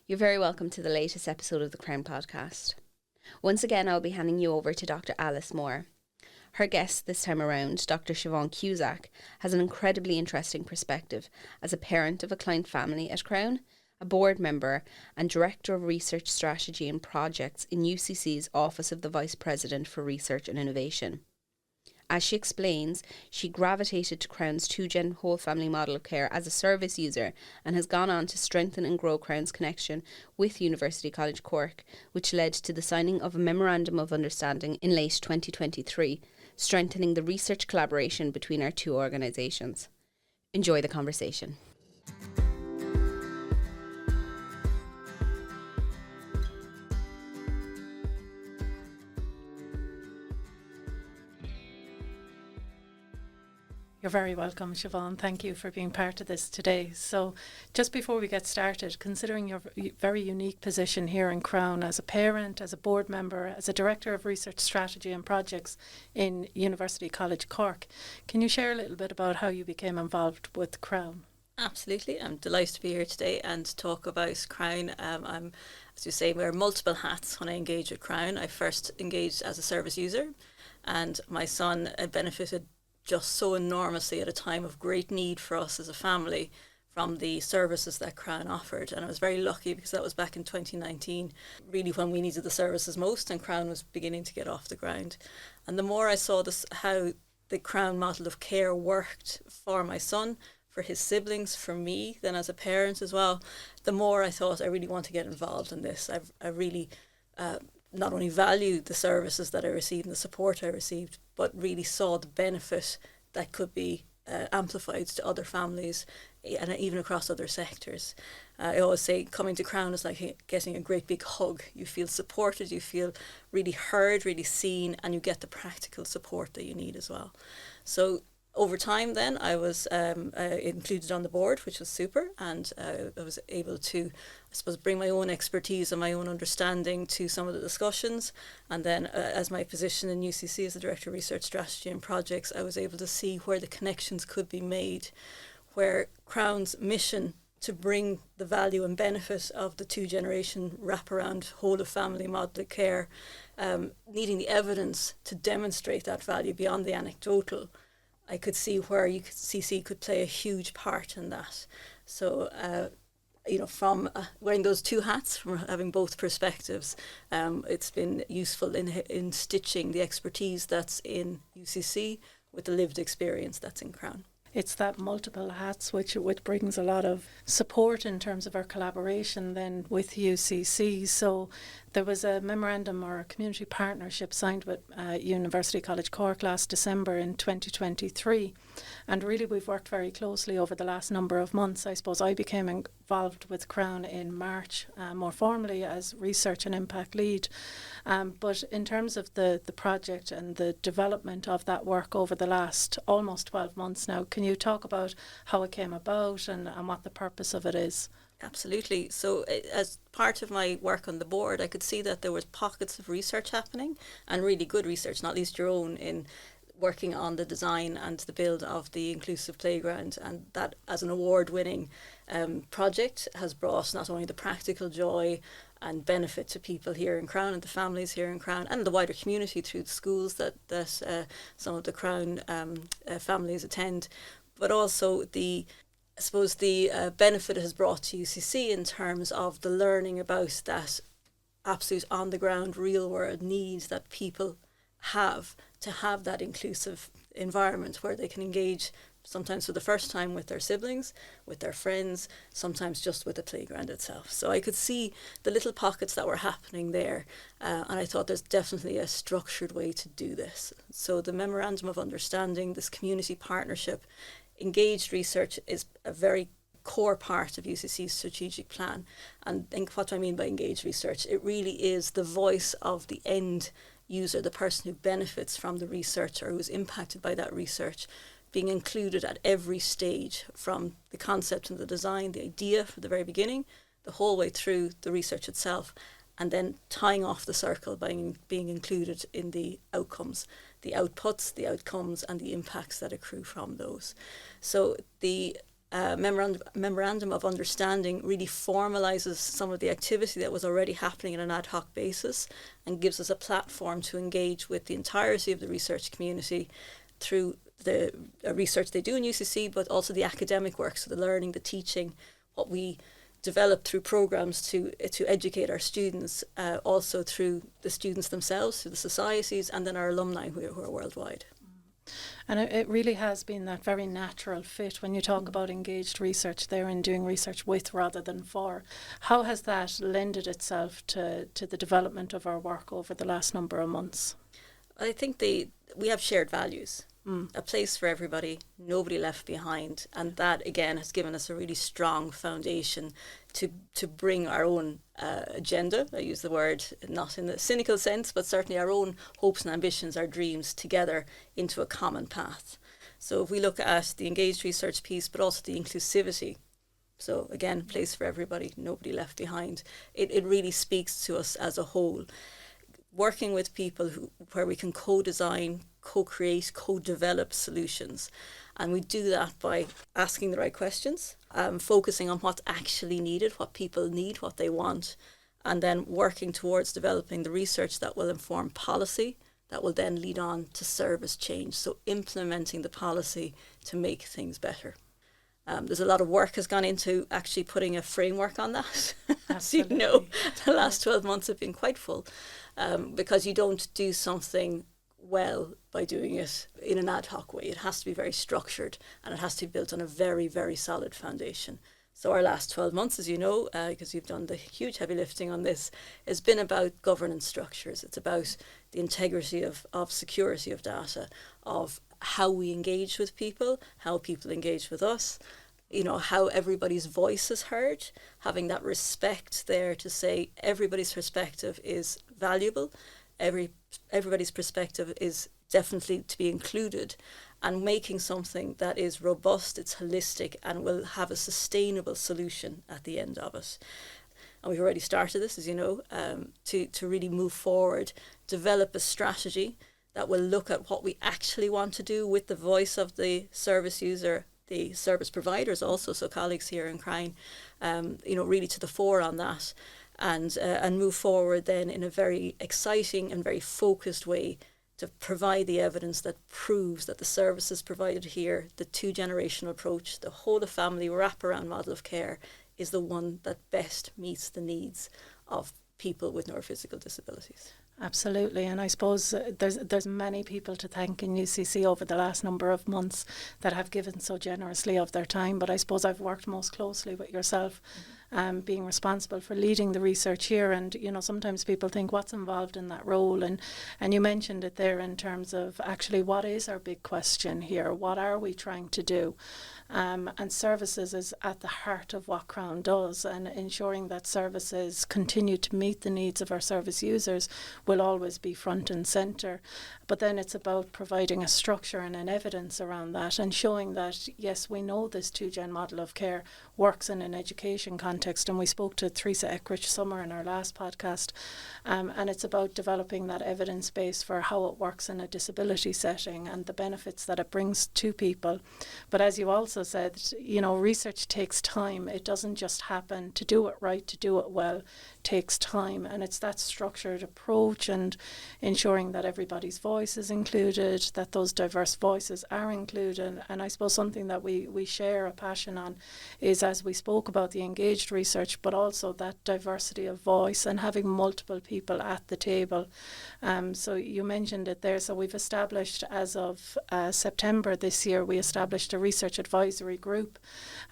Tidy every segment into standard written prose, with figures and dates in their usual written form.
You're very welcome to the latest episode of the Crann podcast. Once again, I'll be handing you over to Dr. Alice Moore. Her guest this time around, Dr. Siobhan Cusack, has an incredibly interesting perspective as a parent of a client family at Crann, a board member and Director of Research Strategy and Projects in UCC's Office of the Vice President for Research and Innovation. As she explains, she gravitated to Crann's two-gen whole family model of care as a service user and has gone on to strengthen and grow Crann's connection with University College Cork, which led to the signing of a Memorandum of Understanding in late 2023, strengthening the research collaboration between our two organisations. Enjoy the conversation. You're very welcome, Siobhan. Thank you for being part of this today. So just before we get started, considering your very unique position here in Crann as a parent, as a board member, as a Director of Research Strategy and Projects in University College Cork, can you share a little bit about how you became involved with Crann? Absolutely. I'm delighted to be here today and talk about Crann. I'm, as you say, wear multiple hats when I engage with Crann. I first engaged as a service user, and my son benefited just so enormously at a time of great need for us as a family from the services that Crann offered. And I was very lucky because that was back in 2019, really when we needed the services most and Crann was beginning to get off the ground. And the more I saw this, how the Crann model of care worked for my son, for his siblings, for me, then as a parent as well, the more I thought I really want to get involved in this. I really not only valued the services that I received and the support I received, but really saw the benefit that could be amplified to other families and even across other sectors. I always say coming to Crann is like getting a great big hug. You feel supported, you feel really heard, really seen, and you get the practical support that you need as well. So over time then I was included on the board, which was super, and I was able to, I suppose, bring my own expertise and my own understanding to some of the discussions. And then as my position in UCC as the Director of Research Strategy and Projects, I was able to see where the connections could be made, where Crann's mission to bring the value and benefit of the two-generation wraparound whole of family model of care, needing the evidence to demonstrate that value beyond the anecdotal, I could see where UCC could play a huge part in that. So, from wearing those two hats, from having both perspectives, it's been useful in stitching the expertise that's in UCC with the lived experience that's in Crann. It's that multiple hats which brings a lot of support in terms of our collaboration then with UCC. So there was a memorandum or a community partnership signed with University College Cork last December in 2023. And really we've worked very closely over the last number of months. I suppose I became involved with Crann in March, more formally as Research and Impact Lead. But in terms of the project and the development of that work over the last almost 12 months now, can you talk about how it came about and what the purpose of it is? Absolutely. So as part of my work on the board, I could see that there was pockets of research happening, and really good research, not least your own, in working on the design and the build of the inclusive playground. And that, as an award-winning project, has brought not only the practical joy and benefit to people here in Crann and the families here in Crann and the wider community through the schools that some of the Crann families attend, but also the benefit it has brought to UCC in terms of the learning about that absolute on-the-ground, real-world needs that people have to have that inclusive environment where they can engage, sometimes for the first time, with their siblings, with their friends, sometimes just with the playground itself. So I could see the little pockets that were happening there, and I thought there's definitely a structured way to do this. So the Memorandum of Understanding, this community partnership, engaged research is a very core part of UCC's strategic plan. And what do I mean by engaged research? It really is the voice of the end user, the person who benefits from the research or who is impacted by that research, being included at every stage, from the concept and the design, the idea from the very beginning, the whole way through the research itself, and then tying off the circle by being included in the outcomes, the outputs, the outcomes, and the impacts that accrue from those. So the memorandum of understanding really formalises some of the activity that was already happening on an ad hoc basis and gives us a platform to engage with the entirety of the research community through the research they do in UCC, but also the academic work, so the learning, the teaching, what we develop through programmes to educate our students, also through the students themselves, through the societies, and then our alumni who are worldwide. And it really has been that very natural fit when you talk about engaged research there and doing research with rather than for. How has that lended itself to the development of our work over the last number of months? I think we have shared values. A place for everybody, nobody left behind, and that again has given us a really strong foundation to bring our own agenda. I use the word not in the cynical sense, but certainly our own hopes and ambitions, our dreams together into a common path. So if we look at the engaged research piece, but also the inclusivity, so again, place for everybody, nobody left behind, it really speaks to us as a whole. Working with people where we can co-design, co-create, co-develop solutions. And we do that by asking the right questions, focusing on what's actually needed, what people need, what they want, and then working towards developing the research that will inform policy, that will then lead on to service change. So implementing the policy to make things better. There's a lot of work has gone into actually putting a framework on that. As you know, the last 12 months have been quite full, because you don't do something well by doing it in an ad hoc way. It has to be very structured, and it has to be built on a very, very solid foundation. So our last 12 months, as you know, because you've done the huge heavy lifting on this, has been about governance structures. It's about the integrity of security of data, of how we engage with people, how people engage with us, how everybody's voice is heard, having that respect there to say everybody's perspective is valuable, everybody's perspective is definitely to be included, and making something that is robust, it's holistic, and will have a sustainable solution at the end of it. And we've already started this, as you know, to really move forward, develop a strategy that will look at what we actually want to do with the voice of the service user, the service providers also, so colleagues here in Crann, really to the fore on that, and move forward then in a very exciting and very focused way to provide the evidence that proves that the services provided here, the two-generational approach, the whole of family wraparound model of care, is the one that best meets the needs of people with neurophysical disabilities. Absolutely, and I suppose there's many people to thank in UCC over the last number of months that have given so generously of their time, but I suppose I've worked most closely with yourself, being responsible for leading the research here, and sometimes people think what's involved in that role, and you mentioned it there in terms of actually what is our big question here, what are we trying to do? And services is at the heart of what Crann does, and ensuring that services continue to meet the needs of our service users will always be front and centre. But then it's about providing a structure and an evidence around that, and showing that, yes, we know this two-gen model of care works in an education context, and we spoke to Teresa Eckrich Summer in our last podcast, and it's about developing that evidence base for how it works in a disability setting and the benefits that it brings to people. But as you also said, research takes time. It doesn't just happen. To do it right, to do it well, takes time, and it's that structured approach and ensuring that everybody's voice is included, that those diverse voices are included. And I suppose something that we share a passion on is, as we spoke about the engaged research, but also that diversity of voice and having multiple people at the table. So you mentioned it there. So we've established, as of September this year, we established a research advisory group,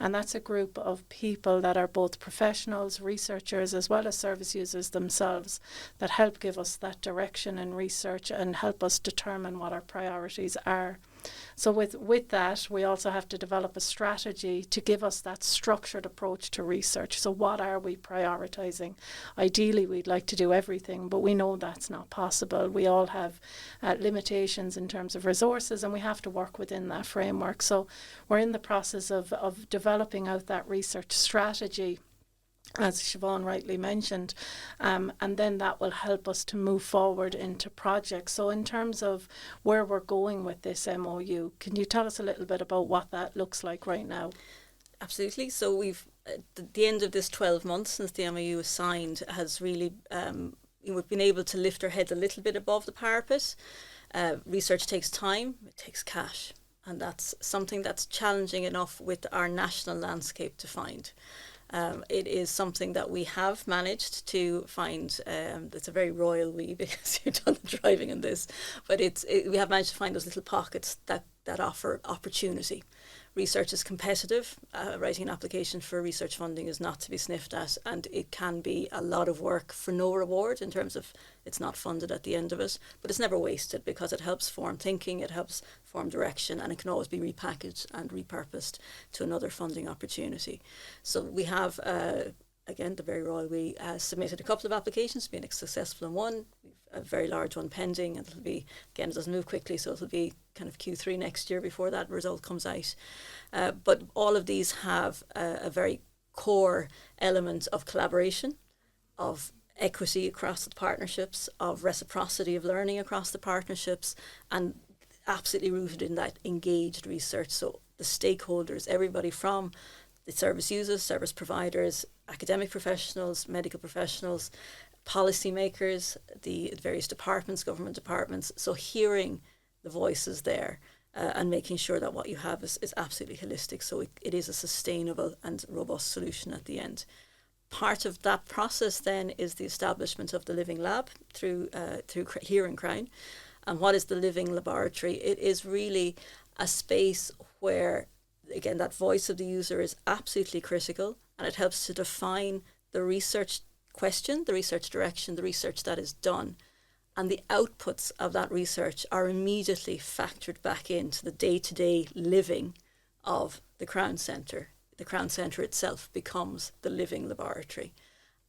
and that's a group of people that are both professionals, researchers, as well as service users themselves, that help give us that direction in research and help us determine what our priorities are. So with that, we also have to develop a strategy to give us that structured approach to research. So what are we prioritising? Ideally, we'd like to do everything, but we know that's not possible. We all have limitations in terms of resources, and we have to work within that framework. So we're in the process of developing out that research strategy, as Siobhan rightly mentioned, and then that will help us to move forward into projects. So in terms of where we're going with this MOU, can you tell us a little bit about what that looks like right now? Absolutely. So we've the end of this 12 months since the MOU was signed has really we've been able to lift our heads a little bit above the parapet. Research takes time, it takes cash, and that's something that's challenging enough with our national landscape to find. It is something that we have managed to find. It's a very royal we because you've done the driving in this, but we have managed to find those little pockets that offer opportunity. Research is competitive. Writing an application for research funding is not to be sniffed at, and it can be a lot of work for no reward in terms of it's not funded at the end of it, but it's never wasted because it helps form thinking, it helps form direction, and it can always be repackaged and repurposed to another funding opportunity. So we have, again, the very royal we submitted a couple of applications, been successful in one, a very large one pending, and it'll be, again, it doesn't move quickly, so it'll be kind of Q3 next year before that result comes out. But all of these have a very core element of collaboration, of equity across the partnerships, of reciprocity of learning across the partnerships, and absolutely rooted in that engaged research. So the stakeholders, everybody from the service users, service providers, academic professionals, medical professionals, policymakers, the various departments, government departments. So hearing the voices there and making sure that what you have is absolutely holistic. So it is a sustainable and robust solution at the end. Part of that process then is the establishment of the Living Lab through here in Crann. And what is the Living Laboratory? It is really a space where, again, that voice of the user is absolutely critical, and it helps to define the research question, the research direction, the research that is done. And the outputs of that research are immediately factored back into the day-to-day living of the Crann Centre. The Crann Centre itself becomes the living laboratory.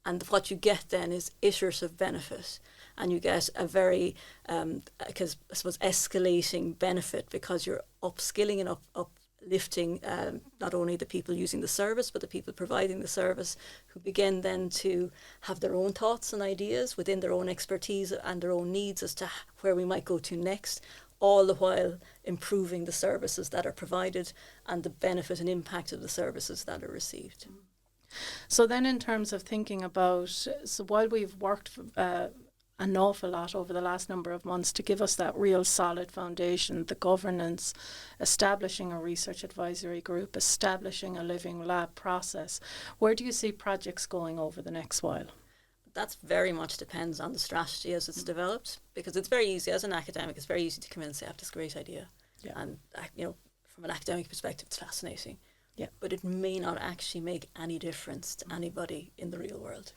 And what you get then is iterative benefit. And you get a very, because I suppose, escalating benefit because you're upskilling and uplifting not only the people using the service, but the people providing the service, who begin then to have their own thoughts and ideas within their own expertise and their own needs as to where we might go to next, all the while improving the services that are provided and the benefit and impact of the services that are received. So then in terms of thinking about, so while we've worked an awful lot over the last number of months to give us that real solid foundation, the governance, establishing a research advisory group, establishing a living lab process, where do you see projects going over the next while? That very much depends on the strategy as it's developed, because it's very easy, as an academic, it's very easy to come in and say, I have this great idea. Yeah. And, from an academic perspective, it's fascinating. Yeah. But it may not actually make any difference to anybody in the real world.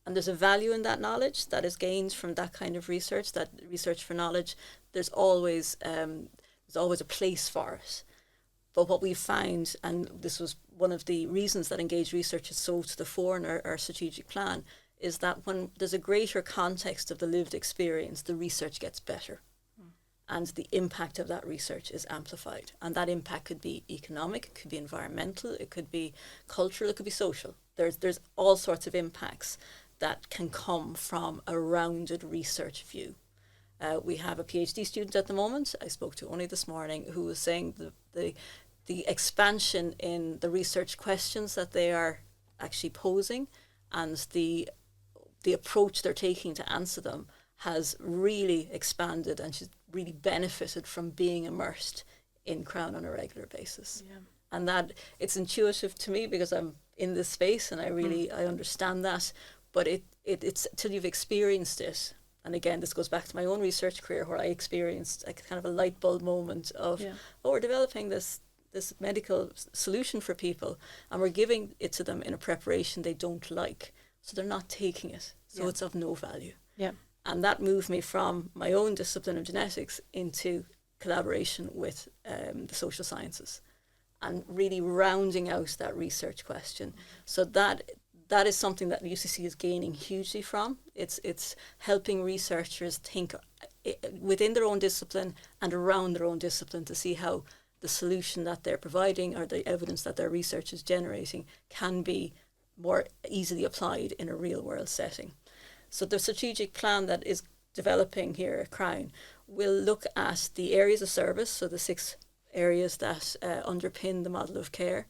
And there's a value in that knowledge that is gained from that kind of research, that research for knowledge. There's always a place for it. But what we found, and this was one of the reasons that engaged research is so to the fore in our strategic plan, is that when there's a greater context of the lived experience, the research gets better. And the impact of that research is amplified. And that impact could be economic, it could be environmental, it could be cultural, it could be social. There's all sorts of impacts that can come from a rounded research view. We have a PhD student at the moment, I spoke to only this morning, who was saying the expansion in the research questions that they are actually posing and the approach they're taking to answer them has really expanded, and she's really benefited from being immersed in Crann on a regular basis. Yeah. And that it's intuitive to me because I'm in this space and I understand that, but it's till you've experienced it. And again, this goes back to my own research career where I experienced a kind of a light bulb moment of, we're developing this medical solution for people and we're giving it to them in a preparation they don't like. So they're not taking it. So it's of no value. Yeah. And that moved me from my own discipline of genetics into collaboration with the social sciences and really rounding out that research question. So that is something that the UCC is gaining hugely from. It's helping researchers think within their own discipline and around their own discipline to see how the solution that they're providing or the evidence that their research is generating can be more easily applied in a real world setting. So the strategic plan that is developing here at Crann will look at the areas of service, so the 6 areas that underpin the model of care,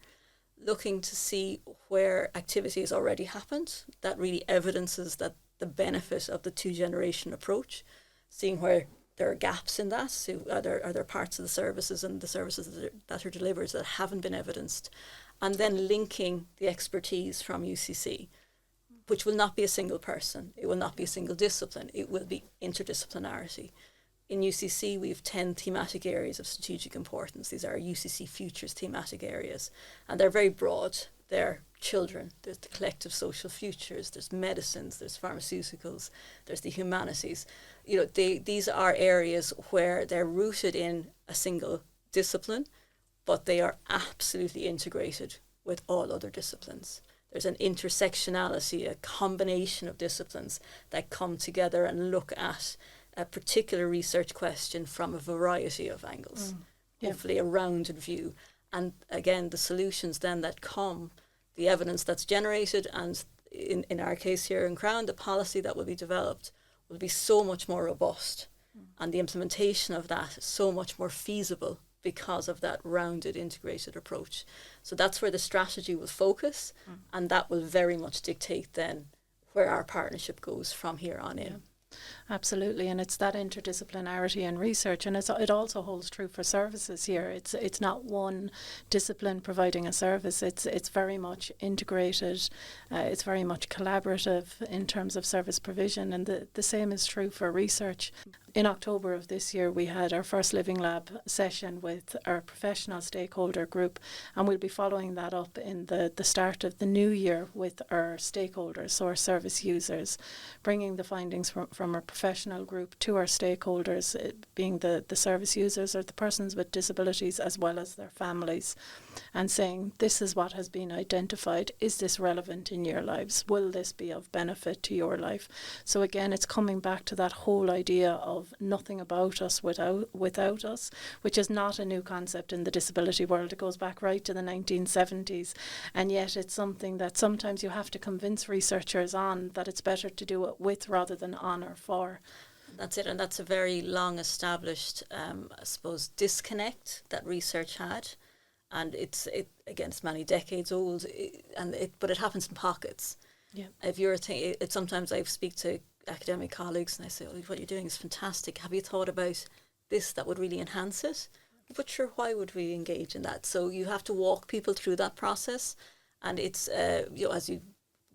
looking to see where activity has already happened that really evidences that the benefit of the two-generation approach, seeing where there are gaps in that. So are there parts of the services and the services that are delivered that haven't been evidenced, and then linking the expertise from UCC, which will not be a single person, it will not be a single discipline, it will be interdisciplinarity. In UCC, we have 10 thematic areas of strategic importance. These are UCC Futures thematic areas, and they're very broad. They're children, there's the collective social futures, there's medicines, there's pharmaceuticals, there's the humanities. You know, these are areas where they're rooted in a single discipline, but they are absolutely integrated with all other disciplines. There's an intersectionality, a combination of disciplines that come together and look at a particular research question from a variety of angles, hopefully a rounded view. And again, the solutions then that come, the evidence that's generated, and in our case here in Crann, the policy that will be developed will be so much more robust, and the implementation of that is so much more feasible because of that rounded, integrated approach. So that's where the strategy will focus, and that will very much dictate then where our partnership goes from here on in. Absolutely, and it's that interdisciplinarity in research, and it also holds true for services here. It's not one discipline providing a service. It's very much integrated. It's very much collaborative in terms of service provision, and the same is true for research. In October of this year, we had our first Living Lab session with our professional stakeholder group, and we'll be following that up in the start of the new year with our stakeholders, so our service users, bringing the findings from our professional group to our stakeholders, being the service users or the persons with disabilities as well as their families, and saying, this is what has been identified. Is this relevant in your lives? Will this be of benefit to your life? So again, it's coming back to that whole idea of nothing about us without us, which is not a new concept in the disability world. It goes back right to the 1970s, and yet it's something that sometimes you have to convince researchers on that it's better to do it with rather than on or for. That's it, and that's a very long established, I suppose, disconnect that research had, and it's many decades old, but it happens in pockets. Yeah. If you're sometimes I speak to academic colleagues and I say, oh, what you're doing is fantastic. Have you thought about this that would really enhance it? But sure, why would we engage in that? So you have to walk people through that process, and it's as you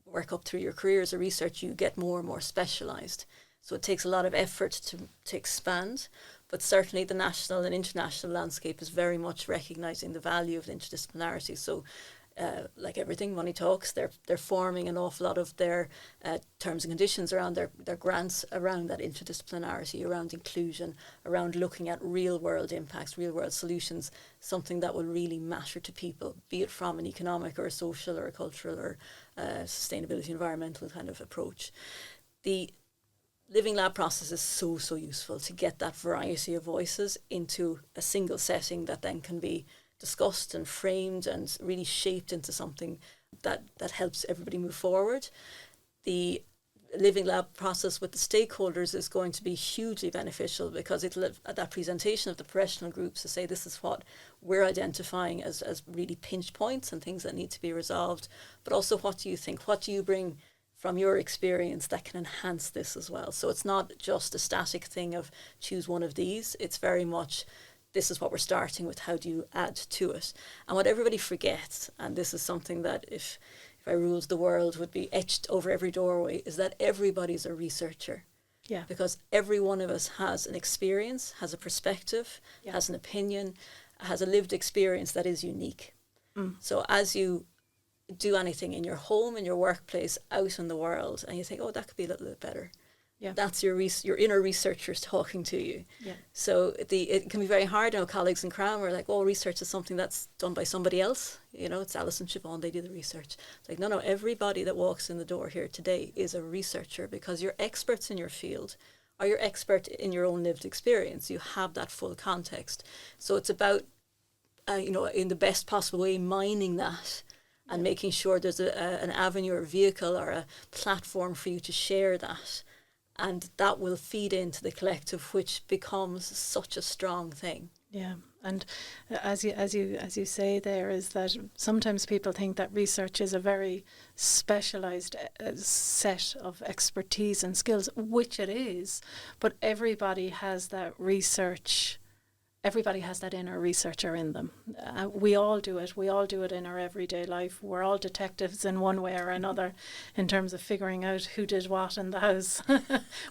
work up through your career as a researcher, you get more and more specialised. So it takes a lot of effort to expand, but certainly the national and international landscape is very much recognising the value of interdisciplinarity. So like everything, Money Talks, they're forming an awful lot of their terms and conditions around their grants around that interdisciplinarity, around inclusion, around looking at real world impacts, real world solutions, something that will really matter to people, be it from an economic or a social or a cultural or sustainability, environmental kind of approach. The Living Lab process is so useful to get that variety of voices into a single setting that then can be discussed and framed and really shaped into something that helps everybody move forward. The Living Lab process with the stakeholders is going to be hugely beneficial, because it'll at that presentation of the professional groups to say, this is what we're identifying as really pinch points and things that need to be resolved, but also what do you think, what do you bring from your experience that can enhance this as well. So it's not just a static thing of choose one of these, it's very much this is what we're starting with, how do you add to it? And what everybody forgets, and this is something that if I ruled the world would be etched over every doorway, is that everybody's a researcher. Yeah. Because every one of us has an experience, has a perspective, has an opinion, has a lived experience that is unique. So as you do anything in your home, in your workplace, out in the world, and you think, oh, that could be a little bit better. Yeah. That's your inner researchers talking to you. Yeah. So it can be very hard. I know colleagues in Crann were like, oh, research is something that's done by somebody else. You know, it's Alice and Siobhan, they do the research. It's like, no, everybody that walks in the door here today is a researcher, because you're experts in your field, or you're expert in your own lived experience. You have that full context. So it's about, in the best possible way, mining that and making sure there's an avenue or vehicle or a platform for you to share that. And that will feed into the collective, which becomes such a strong thing. Yeah, and as you say, there is that sometimes people think that research is a very specialised set of expertise and skills, which it is, but everybody has that research. Everybody has that inner researcher in them. We all do it. We all do it in our everyday life. We're all detectives in one way or another in terms of figuring out who did what in the house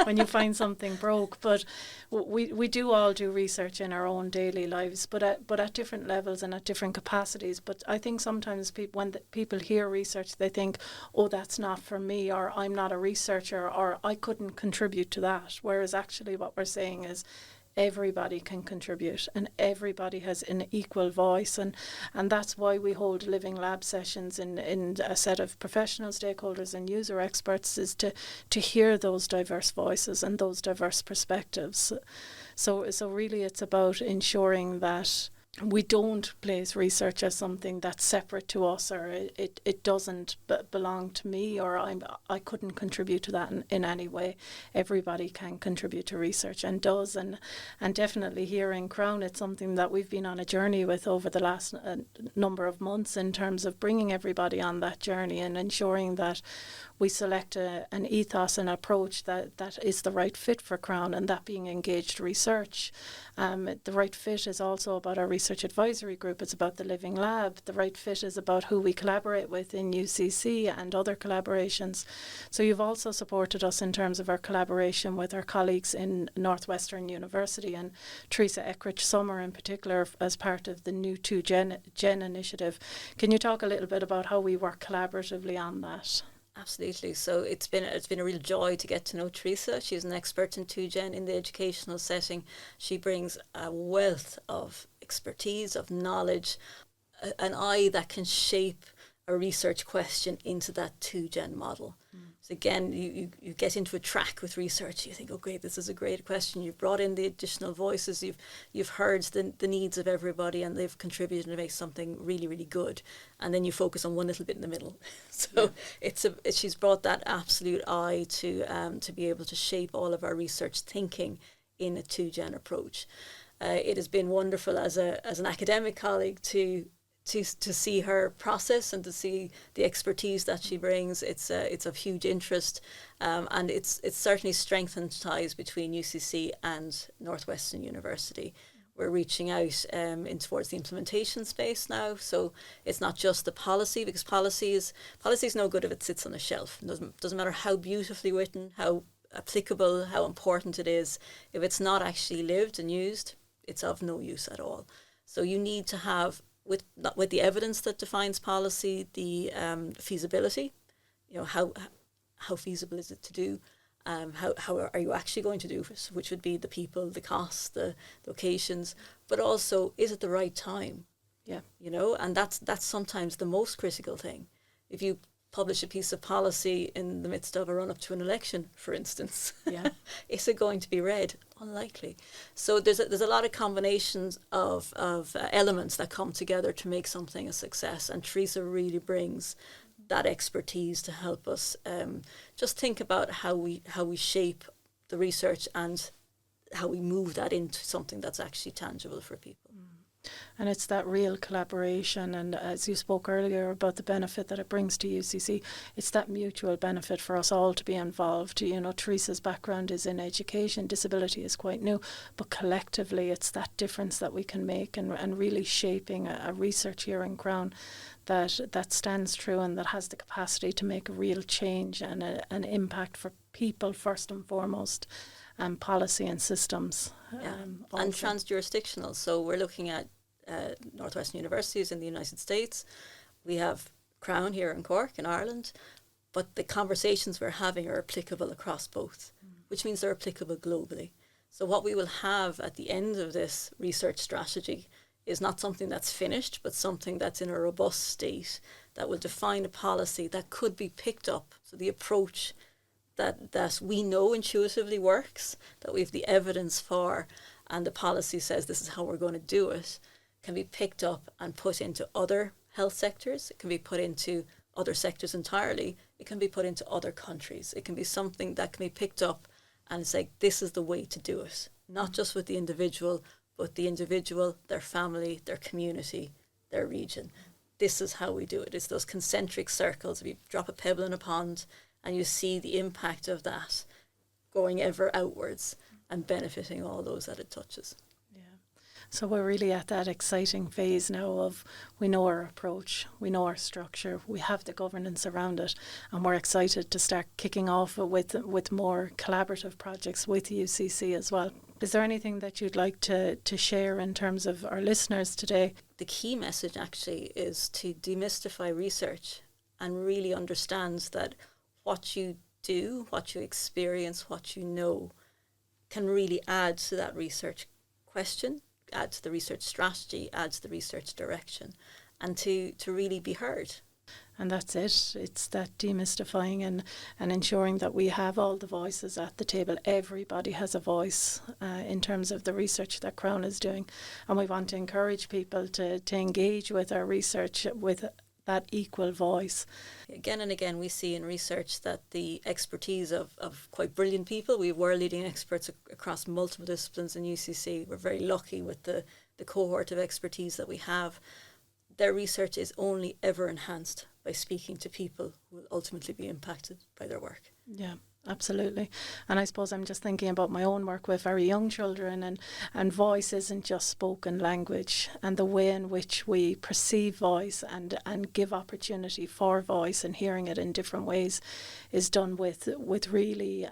when you find something broke. But we do all do research in our own daily lives, but at different levels and at different capacities. But I think sometimes when people hear research, they think, oh, that's not for me, or I'm not a researcher, or I couldn't contribute to that. Whereas actually what we're saying is, everybody can contribute and everybody has an equal voice, and that's why we hold living lab sessions in a set of professional stakeholders and user experts, is to hear those diverse voices and those diverse perspectives. So really it's about ensuring that we don't place research as something that's separate to us, or it doesn't belong to me, or I couldn't contribute to that in any way. Everybody can contribute to research and does, and definitely here in Crann it's something that we've been on a journey with over the last number of months in terms of bringing everybody on that journey and ensuring that we select an ethos and approach that is the right fit for Crann, and that being engaged research. The right fit is also about our research advisory group. It's about the living lab. The right fit is about who we collaborate with in UCC and other collaborations. So you've also supported us in terms of our collaboration with our colleagues in Northwestern University, and Teresa Eckridge Summer in particular as part of the new 2Gen initiative. Can you talk a little bit about how we work collaboratively on that? Absolutely. So it's been a real joy to get to know Teresa. She's an expert in 2Gen in the educational setting. She brings a wealth of expertise, of knowledge, an eye that can shape a research question into that 2Gen model. So again, you get into a track with research. You think, oh great, this is a great question. You've brought in the additional voices. You've heard the needs of everybody, and they've contributed to make something really, really good. And then you focus on one little bit in the middle. So she's brought that absolute eye to be able to shape all of our research thinking in a 2Gen approach. It has been wonderful as an academic colleague to see her process and to see the expertise that she brings. It's of huge interest, and it's certainly strengthened ties between UCC and Northwestern University. We're reaching out in towards the implementation space now, so it's not just the policy, because policy is no good if it sits on a shelf. It doesn't matter how beautifully written, how applicable, how important it is. If it's not actually lived and used, it's of no use at all. So you need to have, with the evidence that defines policy, the feasibility, how feasible is it to do, how are you actually going to do this, which would be the people, the costs, the locations, but also, is it the right time? Yeah. And that's sometimes the most critical thing. If you publish a piece of policy in the midst of a run-up to an election, for instance, is it going to be read? Unlikely. So there's a lot of combinations of elements that come together to make something a success, and Teresa really brings that expertise to help us just think about how we shape the research and how we move that into something that's actually tangible for people. And it's that real collaboration, and as you spoke earlier about the benefit that it brings to UCC, it's that mutual benefit for us all to be involved. Teresa's background is in education, disability is quite new, but collectively it's that difference that we can make, and really shaping a research here in Crann that stands true and that has the capacity to make a real change and an impact for people first and foremost, and policy and systems. And trans-jurisdictional. So we're looking at Northwestern universities in the United States. We have Crann here in Cork in Ireland, but the conversations we're having are applicable across both, which means they're applicable globally. So what we will have at the end of this research strategy is not something that's finished, but something that's in a robust state that will define a policy that could be picked up. So the approach that we know intuitively works, that we have the evidence for, and the policy says this is how we're going to do it, can be picked up and put into other health sectors. It can be put into other sectors entirely. It can be put into other countries. It can be something that can be picked up and say, this is the way to do it, not just with the individual, but the individual, their family, their community, their region. This is how we do it. It's those concentric circles. If you drop a pebble in a pond and you see the impact of that going ever outwards and benefiting all those that it touches. So we're really at that exciting phase now of we know our approach, we know our structure, we have the governance around it, and we're excited to start kicking off with more collaborative projects with UCC as well. Is there anything that you'd like to share in terms of our listeners today? The key message actually is to demystify research and really understand that what you do, what you experience, what you know can really add to that research question, add to the research strategy, add to the research direction, and to really be heard. And that's it. It's that demystifying and ensuring that we have all the voices at the table. Everybody has a voice in terms of the research that Crann is doing. And we want to encourage people to engage with our research with that equal voice. Again and again, we see in research that the expertise of quite brilliant people, we were leading experts across multiple disciplines in UCC. We're very lucky with the cohort of expertise that we have. Their research is only ever enhanced by speaking to people who will ultimately be impacted by their work. Yeah. Absolutely. And I suppose I'm just thinking about my own work with very young children, and voice isn't just spoken language, and the way in which we perceive voice and give opportunity for voice and hearing it in different ways is done with really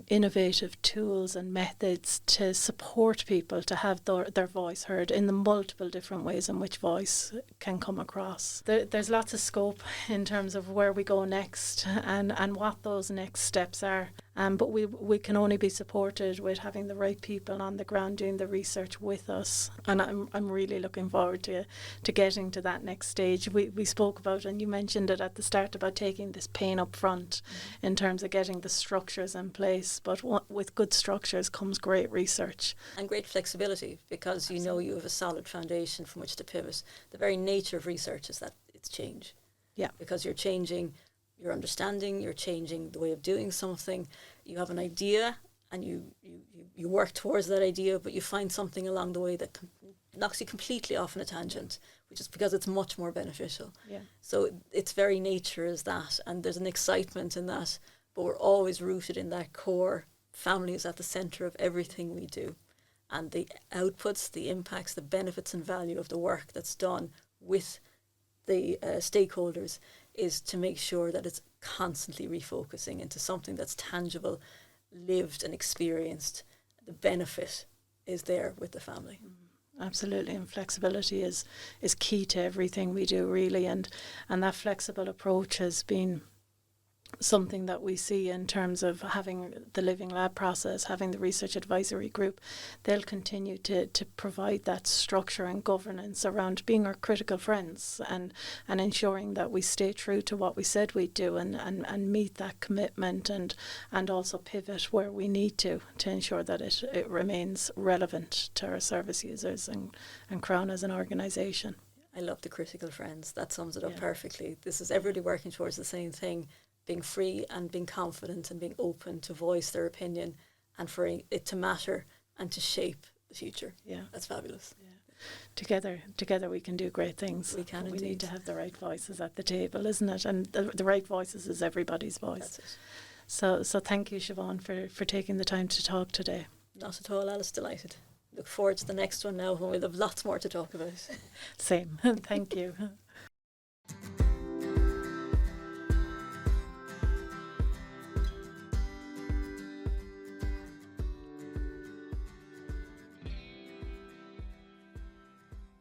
innovative tools and methods to support people to have their voice heard in the multiple different ways in which voice can come across. There's lots of scope in terms of where we go next and what those next steps are. But we can only be supported with having the right people on the ground doing the research with us. And I'm really looking forward to getting to that next stage. We spoke about, and you mentioned it at the start, about taking this pain up front in terms of getting the structures in place. But with good structures comes great research. And great flexibility, because you know you have a solid foundation from which to pivot. The very nature of research is that it's change. Yeah. Because you're changing your understanding, you're changing the way of doing something. You have an idea and you work towards that idea, but you find something along the way that knocks you completely off on a tangent, which is because it's much more beneficial. Yeah. So its very nature is that, and there's an excitement in that, but we're always rooted in that core. Family is at the centre of everything we do. And the outputs, the impacts, the benefits and value of the work that's done with the stakeholders is to make sure that it's constantly refocusing into something that's tangible, lived and experienced. The benefit is there with the family. Absolutely, and flexibility is key to everything we do, really, and that flexible approach has been something that we see in terms of having the living lab process, having the research advisory group. They'll continue to provide that structure and governance around being our critical friends and ensuring that we stay true to what we said we'd do and meet that commitment and also pivot where we need to ensure that it remains relevant to our service users and Crann as an organisation. I love the critical friends. That sums it up perfectly. This is everybody working towards the same thing, being free and being confident and being open to voice their opinion and for it to matter and to shape the future. Yeah, that's fabulous. Yeah. Together we can do great things. We can. We need to have the right voices at the table, isn't it? And the right voices is everybody's voice. That's it. So thank you, Siobhan, for taking the time to talk today. Not at all, Alice. Delighted. Look forward to the next one now when we'll have lots more to talk about. Same. Thank you.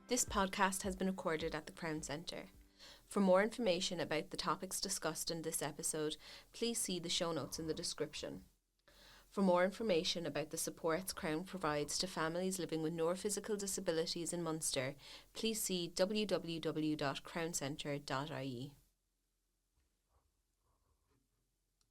This podcast has been recorded at the Crann Centre. For more information about the topics discussed in this episode, please see the show notes in the description. For more information about the supports Crann provides to families living with neurophysical disabilities in Munster, please see www.crawncentre.ie.